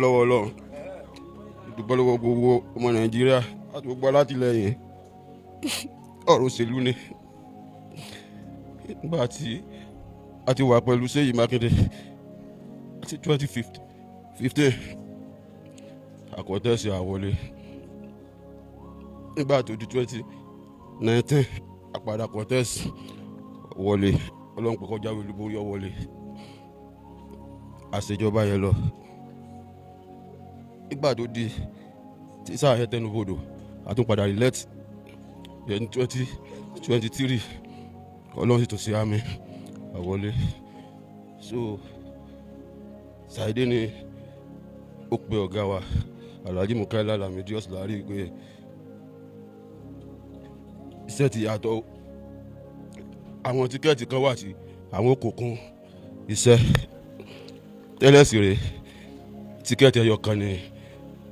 lọ́wọ́ Ọlọ́run dúpẹ́ lọ́wọ́ gbogbo ọmọ Nàìjíríà àti gbogbo alátìlẹyìn ọ̀rọ̀ òṣèlú ni nígbà tí a ti wà pẹ̀lú Ṣèyí Mákindé àti 2015 àkọ́tẹ́sì àwọlé nígbà tó di 2019 àpàdà kọ́tẹ́sì wọlé Ọlọ́run pé kọjá olúborí ọwọlé àṣejọba yẹn lọ nígbà tó di tí sáà yẹn tẹnubodò àtúnpadà relent yẹn ní 2023 Ọlọ́run sì tún sí àmì àwọlé so Ṣàìdé ni ó pe ọ̀gá wa Alhaji Mukaila Lamidi Ọ̀ṣùlárì pé iṣẹ́ ti yàtọ̀ àwọn tíkẹ́ẹ̀tì kan wà tí àwọn kò kún iṣẹ́ tẹ́lẹ̀ sí rèé tíkẹ́ẹ̀tì ẹyọ kan ni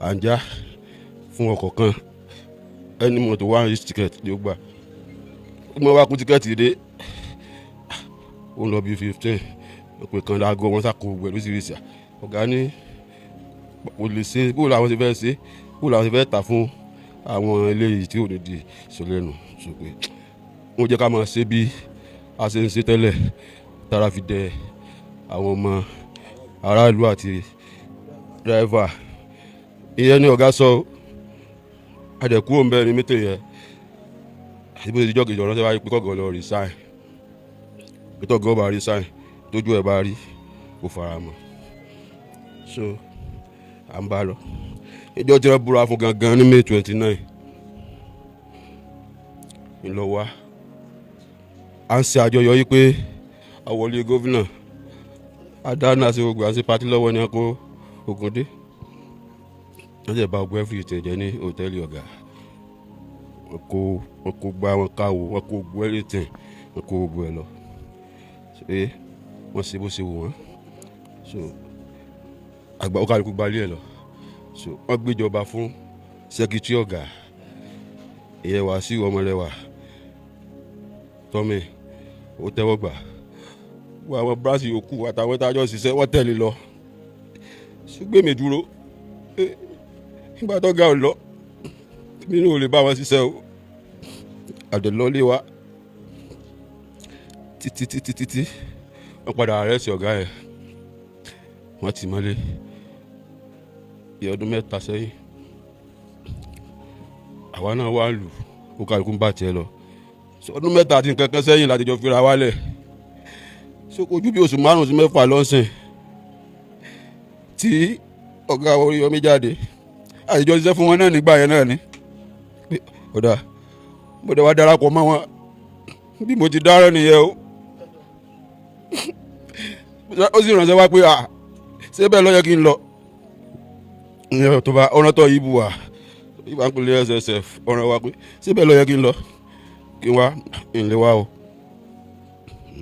à ń já fún ọkọ̀ kan ẹni mọ́tò one reach ticket ni ó gbà wọ́n wá kún tíkẹ́ẹ̀tì dé ó ń lọ bí 15 òpè kan láago wọn sàkó gbẹ lóṣìṣì ọ̀gá ní kò lè ṣe bó làwọn ṣe fẹ́ ṣe bó làwọn ṣe fẹ́ tà fún àwọn eléyìí tí ò ní di ìṣòlẹ́nu ṣùgbọ́n wọ́n jẹ́ ká máa ṣe bí a ṣe ń ṣe tẹ́lẹ̀ tára fi dẹ àwọn ọmọ aráàlú àti dráìvà ìyẹn ní ọ̀gá sọ àdẹ̀kú òǹbẹ ní mítè yẹn àti bó ṣe ti jọ́kejì ọ̀rọ̀ ṣe wáyé pé kọ́gọ́ lọ resign pé tọ́gọ́ bá resign tójú ẹ̀ bá rí kò fara mọ́ so à ń bá lọ ìjọ tí wọ́n búra fún gangan ní May 29 ńlọ́wọ́ à ń ṣe àjọyọ̀ yìí pé àwọlé gómìnà adáná àti gbogbo àti pátí lọ́wọ́ ni wọ́n kó ogun dé wọ́n jẹ́ bá ogun everything jẹ́ ní hòtẹ́ẹ̀lì ọ̀gá wọ́n kó gbá wọn káwò wọ́n kó gbọ́ everything wọ́n kó gbogbo ẹ̀ lọ ṣé wọ́n ṣe bó ṣe wù wọ́n so àgbà ó kálukú gbalẹ̀ ẹ̀ lọ so wọ́n gbéjọba fún sẹ́kítírì ọ̀gá ìyẹn Wàsíù Ọmọlẹ́wà tọ́mì ó tẹ́wọ́ gbà wọ́n àwọn bíráṣì yòókù àtàwọn tájọ́ ṣiṣẹ́ wọ́n tẹ̀lé lọ ṣùgbọ́n mi dúró nígbà tó ga ò lọ nínú ò lè bá wọn ṣiṣẹ́ o àdèlọ́lé wa títí wọ́n padà àrẹ́sì ọ̀gá ẹ̀ wọ́n ti mọ́lé ọdún 3 sẹ́yìn àwa náà wá lù ó kálukú ń bà tiẹ̀ lọ ọdún 3 àti nǹkan kan sẹ́yìn láti jọ fira wálẹ̀ so kò ju bí oṣù 5 sí 6 lọ́sìn tí ọ̀gá Oríyọmí jáde àtijọ́ ṣiṣẹ́ fún wọn náà nígbà yẹn náà ni ọ̀dà mo dẹ̀ wá darapọ̀ mọ́ wọn bí mo ti dárẹ́ nìyẹn o ó sì ránṣẹ́ wá pé ṣé bẹ́ẹ̀ ló yẹ kí n lọ ìyẹn tó bá ọ̀nà tó yí bu wá ìbá ń pèlè SSF ọ̀ràn wa pé ṣé bẹ́ẹ̀ ló yẹ kí n lọ kí n wá n lè wá o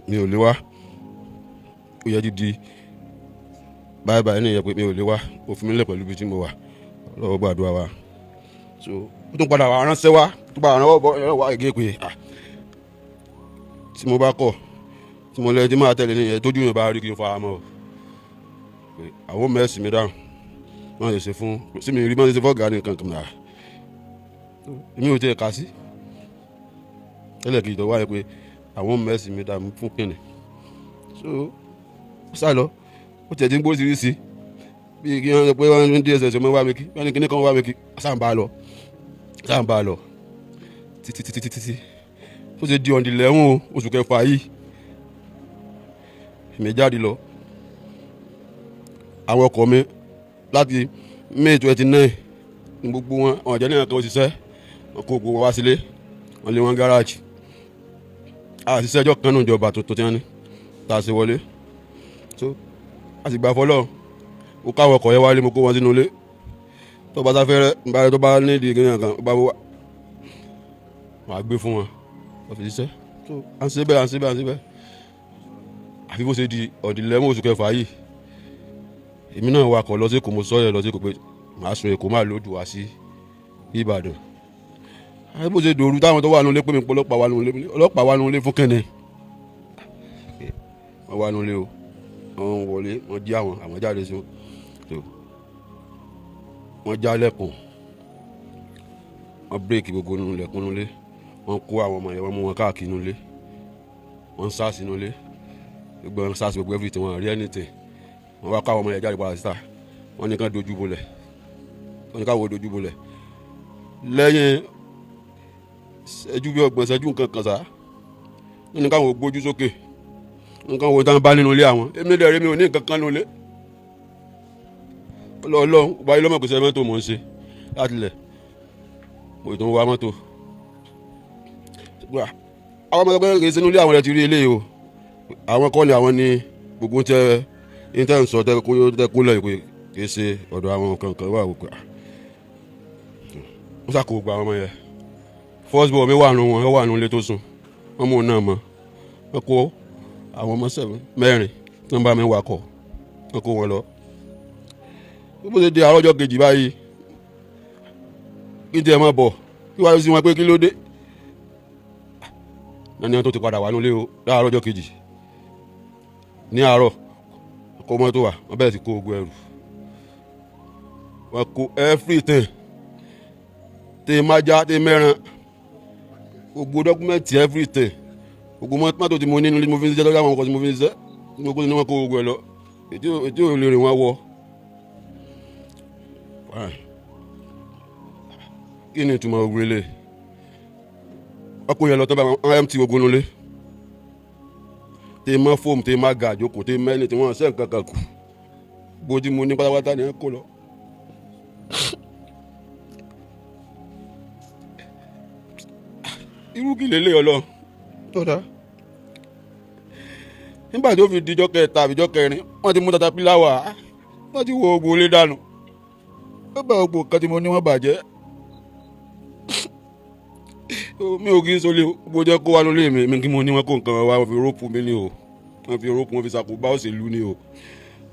mi ò lè wá ó yẹ dídí báyìí báyìí nìyẹn pé mi ò lè wá ó fi mí lẹ̀ pẹ̀lú ibi tí mo wà lọ́wọ́ gbàdúrà wa so ó tún padà wà ránṣẹ́ wá tó bá ránwọ́ bọ́ ẹ̀rọ wá ègé pé tí mo bá kọ̀ tí mo lẹ́yìn tí máa tẹ̀lé nìyẹn tójú yẹn bá rí kí n fara mọ́ pé àwọn mẹ́sì mi dáhùn wọ́n lè ṣe fún sí mi rí mọ́ ṣe fọ́gà ní nǹkan kan náà èmi ò tẹ̀ ká sí ẹlẹ́kìí tó wáyé pé àwọn mẹ́sì mi dáhùn fún kìnnì so ó sá lọ ó tẹ̀ tí ń gbóríṣiríṣi bí kí wọ́n sọ pé wọ́n ń DSS ọmọ wá mi kí wọ́n ní kíní kan wá mi kí sáà ń bá a lọ títí ó ṣe di on the 11 oṣù kẹfà yìí èmi jáde lọ àwọn ọkọ̀ mi láti May 29 ní gbogbo wọn àwọn ọ̀jẹ̀ nìkan kan òṣìṣẹ́ wọn kó gbogbo wá sílé wọn lé wọn gáràjì àṣìṣẹ́ ẹjọ́ kan náà ìjọba tuntun tí wọ́n ní tá a ṣe wọlé so a sì gbà fọlọ́ ó káwọn ọkọ̀ yẹn wálé mo kó wọn sínú ilé tó bá sáfẹ́rẹ́ nígbà tó bá ní ìdí ìgbìyànjú kan ó bá wà wọ́n á gbé fún wọn wọ́n fi ṣiṣẹ́ so à ń ṣe bẹ́ẹ̀ àfi bó ṣe di ọ̀dìlẹ́mú oṣù kẹfà yìí èmi náà wakọ̀ lọ sí Èkó mo sọ yẹn lọ sí Èkó pé màá sun Èkó máa lòdù wá sí Ìbàdàn àfi bó ṣe dòru táwọn tó wà nulẹ̀ pé mi pọ̀ ọlọ́pàá wà nulẹ̀ fún kẹ́ni wọ́n wà nulẹ̀ o wọ́n wọlé wọ́n jí àwọn jáde sí wọn wọ́n já lẹ́kùn wọ́n bírèkì gbogbo nínú lẹ́kùn nílé wọ́n kó àwọn ọmọ yẹn wọ́n mú wọn káàkiri nílé wọ́n sá sínú ilé gbogbo wọn sá sí gbogbo everything wọn rí anything wọ́n wá káwọn ọmọ yẹn jáde padà síta wọ́n ní ká dojú bolẹ̀ wọ́n ní káwọn dojú bolẹ̀ lẹ́yìn ṣẹ́jú bí ọgbọ̀n ṣẹ́jú nǹkan kan sá wọ́n ní káwọn gbójú sókè nǹkan wo tán bá nínú ilé àwọn èmi dẹ̀ rí mi ò ní nǹkan kan nínú ilé ọlọ́run báyìí lọ́mọ kò sẹ́ mọ́tò mò ń ṣe láti lẹ̀ mo ìtàn wa mọ́tò àwọn ọmọ ẹgbẹ́ kì í sínú ilé àwọn ẹ̀ ti rí eléyìí o àwọn kọ́ ni àwọn ní gbogbo tẹ intanet sọ tẹ kó lẹ̀ kì í ṣe ọ̀dọ̀ àwọn kankan wà wò pé wọ́n sàkó gbogbo àwọn ọmọ yẹn first ball mi wà nù wọn wà nù ilé tó sùn wọ́n mú un náà mọ́ wọ́n kó àwọn ọmọ mẹ́rin nọ́mbà mi wakọ̀ wọ́n kó wọn lọ bó ṣe di àárọ̀jọ́ kejì báyìí kí n tiẹ̀ máa bọ̀ kí wàá sí wọn pé kí ló dé nani tó ti padà wà nílé o láàárọ̀jọ́ kejì ní àárọ̀ kó mọ́tò wà wọ́n bẹ̀rẹ̀ sí kó ogun ẹrù wọ́n kó everything tẹ májá tẹ mẹ́ran gbogbo dọ́kúmẹ́ǹtì everything gbogbo mọ́tò tí mo ní nílé mo fi ń ṣiṣẹ́ lọ́dọ̀ àwọn ọkọ̀ tí mo fi ń ṣiṣẹ́ gbogbo ni wọ́n kó ogun ẹ lọ ètí ò lè rìn wọ́n wọ. kí ni ìtumọ̀ ogun ilé ọkùnrin yẹn lọ tó bá wọn mt ogun nulẹ̀ tẹ mọ́ fóòmù tẹ má ga àjókòó tẹ mẹ́lẹ̀ tí wọ́n ṣe nǹkan kan kù bójú mo ní pátápátá ni ẹ kó lọ. irú kí lélẹ̀ ọlọ́run tó dáa nígbà tó fi dijọ́ kẹta àbíjọ́ kẹrin wọ́n ti mú tatapílà wá wọ́n ti wo ogun ilé dànù ó bá gbogbo kan tí mo ní wọ́n bàjẹ́ mi ò kí n sọlé bó jẹ́ kó wá lólé mi kí mo ní wọn kó nǹkan wá wọ́n fi róòpù mi ní o wọ́n fi róòpù wọn fi ṣàkóbá òṣèlú ní o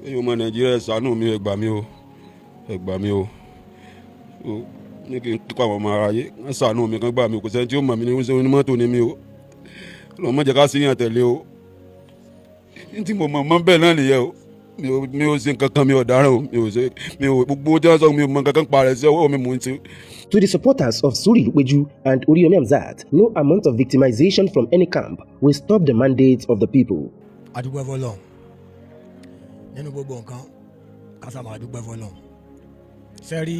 ẹ̀yin ọmọ nàìjíríà ṣàánú mi ẹ gbà mí o ẹ gbà mí o ní kí n kíkọ́ àwọn ọmọ aráyé wọ́n ṣàánú mi kán gbà mí kò sẹ́ni tí ó mọ̀ mí ní onímọ́tò ní mi o lọ́ọ́ mọ̀ jẹ́ ká sí yàn tẹ̀lé o ní tí mo mọ̀ mọ́ bẹ́ẹ̀ náà nìyẹn o mi ò ṣe nǹkan kan mi ò dáràn o mi ò gbogbo tí wọ́n sọ mi ò mọ nǹkan kan parẹ́ sí ọwọ́ mi mò ń ṣe. To the supporters of Suri Lupeju and Oriyomi Hamzat, no amount of victimization from any camp will stop the mandate of the people. Adúpẹ́ f'Ọlọ́run nínú gbogbo nǹkan kásá máa dúpẹ́ f'Ọlọ́run sẹ́rí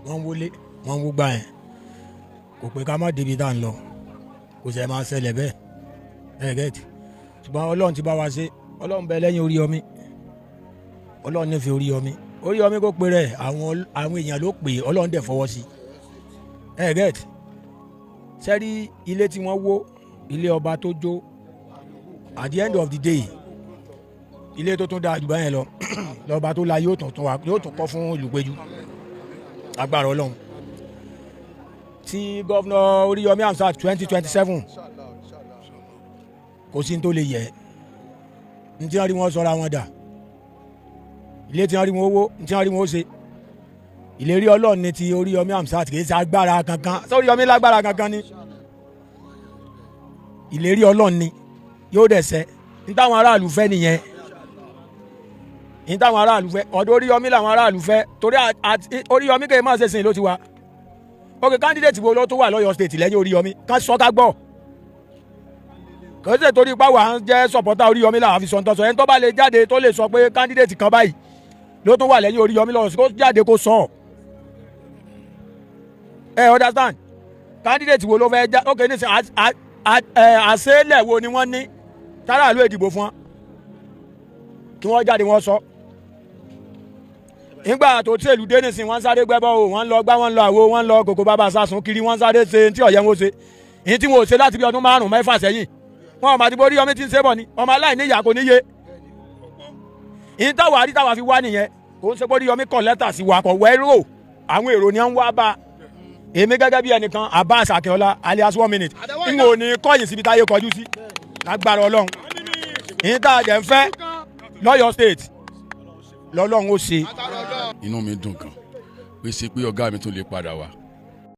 wọ́n wọlé wọ́n wó gbà yẹn kò pé ká má débi tá à ń lọ kò sẹ́ máa ṣẹlẹ̀ bẹ́ẹ̀ ẹ̀ẹ́dẹ́gbẹ̀tì ṣùgbọ́n Ọlọ́run ti bá wa ṣe Ọlọ́run bẹ lẹ́yìn Oríyọmí Ọlọ́run nífẹ̀ẹ́ Oríyọmí kò pé rẹ̀ àwọn èèyàn ló pè Ọlọ́run dẹ̀ fọwọ́ sí ẹ̀ẹ́dẹ́gbẹ̀tì sẹ́rí ilé tí wọ́n wó ilé ọba tó jó at the end of the day ilé tó tún dáa jù báyẹn lọ lọ́ba tó la yóò tún kọ́ fún Ìlúpéjú agbára Ọlọ́run tí gọ́vnà Oríyọmí Hamzat 2027 kò sí ní tó lè yẹ ní tí wọ́n rí wọn sọ́ra wọn dà ilé tí wọ́n rí wọn owó ní tí wọ́n rí wọn ó ṣe ìlérí Ọlọ́run ní ti Oríyọmí Hamzat kì í ṣe agbára kankan Oríyọmí lágbára kankan ni ìlérí Ọlọ́run ni yóò dẹ̀ ṣẹ ní táwọn aráàlú fẹ́ nìyẹn ní táwọn aráàlú fẹ́ ọ̀dọ̀ Oríyọmí làwọn aráàlú fẹ́ torí Oríyọmí kò máa ṣe sìn ló ti wá ok candidate wo ló tó wà lọ́yọ̀ state lẹ́yìn Oríyọmí ká sọ ká gbọ́ kò sí torí pàwọ́ à ń jẹ́ supporter Oríyọmí làwọn fi sọ̀tọ̀ sọ ẹni tó bá lè jáde tó lè sọ pé candidate kan báyìí ló tó wà lẹ́yìn Oríyọmí lọ́yọ̀ kó jáde kó sọ ẹ understand candidate wo ló fẹ́ já ok ní sìn àṣẹ́lẹ̀ wo ni wọ́n ní táràlú ìdìbò fún wọn kí wọ́n jáde wọ́n sọ nígbà tó tí èlú dé nísìn wọ́n sáré gbẹ́bọ́ o wọ́n lọ gbá wọ́n lọ àwo wọ́n lọ kòkó bàbá sásùn kiri wọ́n sáré ṣe tí ọ̀yẹ́ wọn ṣe èyí tí wọn ò ṣe láti bí ọdún 5-6 sẹ́yìn wọn ò máa ti borí Oríyọmí tí ń ṣe bọ̀ ni ọmọ aláìní ìyá kò níye èyí táwa àrí táwa fi wá nìyẹn kò ń ṣe borí Oríyọmí kọ lẹ́tà sí wa kọ̀ wẹ́rò àwọn èrò ni wọ́n wá bá èmi gẹ́gẹ́ bí ẹnìkan Abbas Akínọlá alias 1 minute n ò ní kọ́yìn síbi táyé kọjú sí lágbára Ọlọ́run èyí tá a jẹ́ ń fẹ́ lọ́yọ̀ state lọ́lọ́run ó ṣe. inú mi dùn gan pé ṣe pé ọ̀gá mi tún lè padà wá